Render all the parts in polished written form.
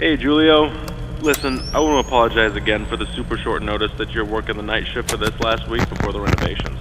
Hey, Julio. Listen, I want to apologize again for the super short notice that you're working the night shift for this last week before the renovations.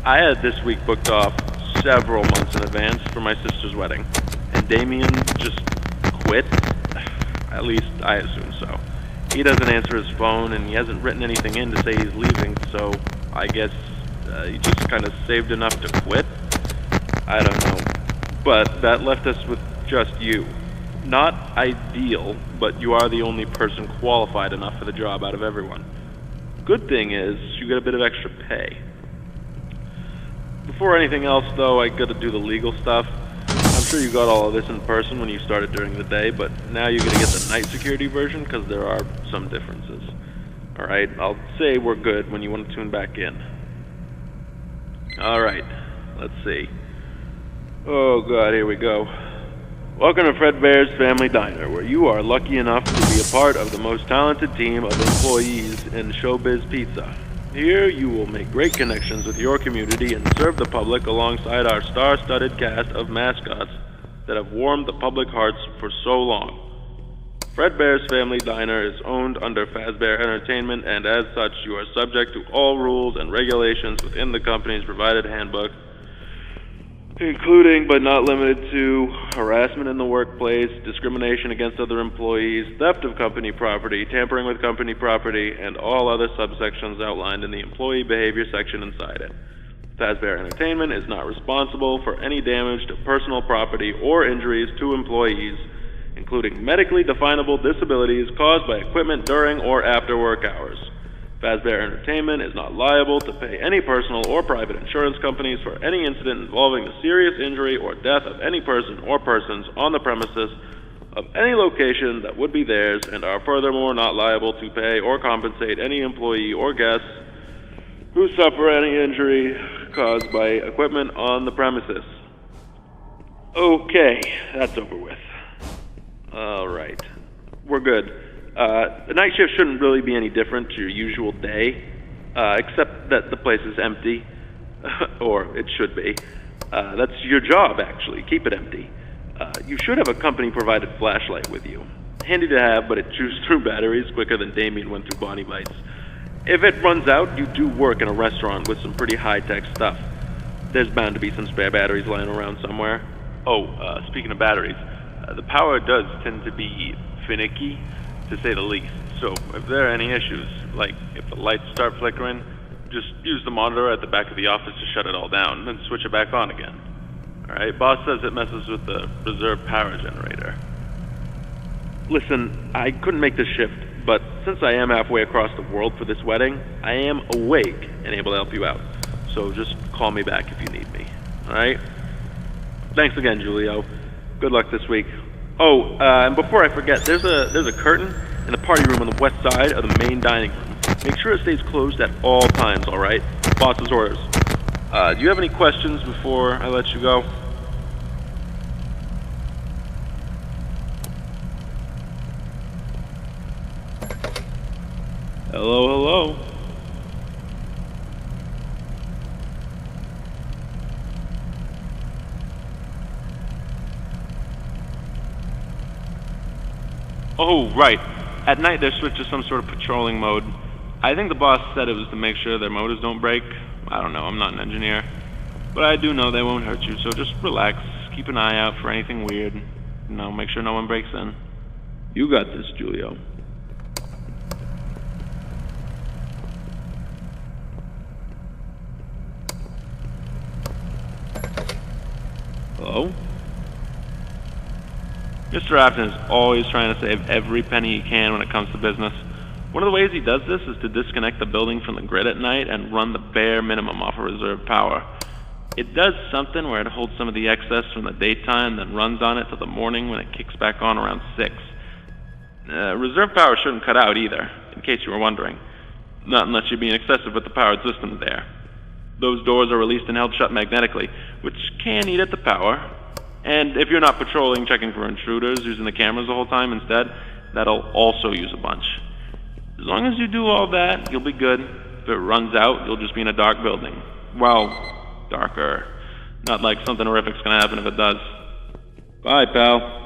I had this week booked off several months in advance for my sister's wedding, and Damien just quit. At least I assume so. He doesn't answer his phone, and he hasn't written anything in to say he's leaving, so I guess he just kind of saved enough to quit? I don't know. But that left us with just you. Not ideal, but you are the only person qualified enough for the job out of everyone. Good thing is, you get a bit of extra pay. Before anything else, though, I gotta do the legal stuff. I'm sure you got all of this in person when you started during the day, but now you're gonna get the night security version because there are some differences. Alright, I'll say we're good when you want to tune back in. Alright, let's see. Oh god, here we go. Welcome to Fredbear's Family Diner, where you are lucky enough to be a part of the most talented team of employees in Showbiz Pizza. Here you will make great connections with your community and serve the public alongside our star-studded cast of mascots that have warmed the public hearts for so long. Fredbear's Family Diner is owned under Fazbear Entertainment, and as such you are subject to all rules and regulations within the company's provided handbook, including but not limited to harassment in the workplace, discrimination against other employees, theft of company property, tampering with company property, and all other subsections outlined in the employee behavior section inside it. Fazbear Entertainment is not responsible for any damage to personal property or injuries to employees, including medically definable disabilities caused by equipment during or after work hours. Fazbear Entertainment is not liable to pay any personal or private insurance companies for any incident involving the serious injury or death of any person or persons on the premises of any location that would be theirs, and are furthermore not liable to pay or compensate any employee or guests who suffer any injury caused by equipment on the premises. Okay, that's over with. Alright, we're good. The night shift shouldn't really be any different to your usual day, except that the place is empty, or it should be. That's your job, actually. Keep it empty. You should have a company-provided flashlight with you. Handy to have, but it chews through batteries quicker than Damien went through Bonnie Bites. If it runs out, you do work in a restaurant with some pretty high-tech stuff. There's bound to be some spare batteries lying around somewhere. Oh, speaking of batteries, the power does tend to be finicky, to say the least. So if there are any issues, like if the lights start flickering, just use the monitor at the back of the office to shut it all down, then switch it back on again. Alright, boss says it messes with the reserve power generator. Listen, I couldn't make this shift, but since I am halfway across the world for this wedding, I am awake and able to help you out. So just call me back if you need me. Alright? Thanks again, Julio. Good luck this week. Oh, and before I forget, there's a curtain in the party room on the west side of the main dining room. Make sure it stays closed at all times, alright? Boss's orders. Do you have any questions before I let you go? Hello, hello. Oh, right. At night they're switched to some sort of patrolling mode. I think the boss said it was to make sure their motors don't break. I don't know, I'm not an engineer. But I do know they won't hurt you, so just relax. Keep an eye out for anything weird. Make sure no one breaks in. You got this, Julio. Hello? Mr. Afton is always trying to save every penny he can when it comes to business. One of the ways he does this is to disconnect the building from the grid at night and run the bare minimum off of reserve power. It does something where it holds some of the excess from the daytime, then runs on it till the morning when it kicks back on around 6. Reserve power shouldn't cut out either, in case you were wondering. Not unless you're being excessive with the powered systems there. Those doors are released and held shut magnetically, which can eat at the power. And if you're not patrolling, checking for intruders, using the cameras the whole time instead, that'll also use a bunch. As long as you do all that, you'll be good. If it runs out, you'll just be in a dark building. Well, darker. Not like something horrific's gonna happen if it does. Bye, pal.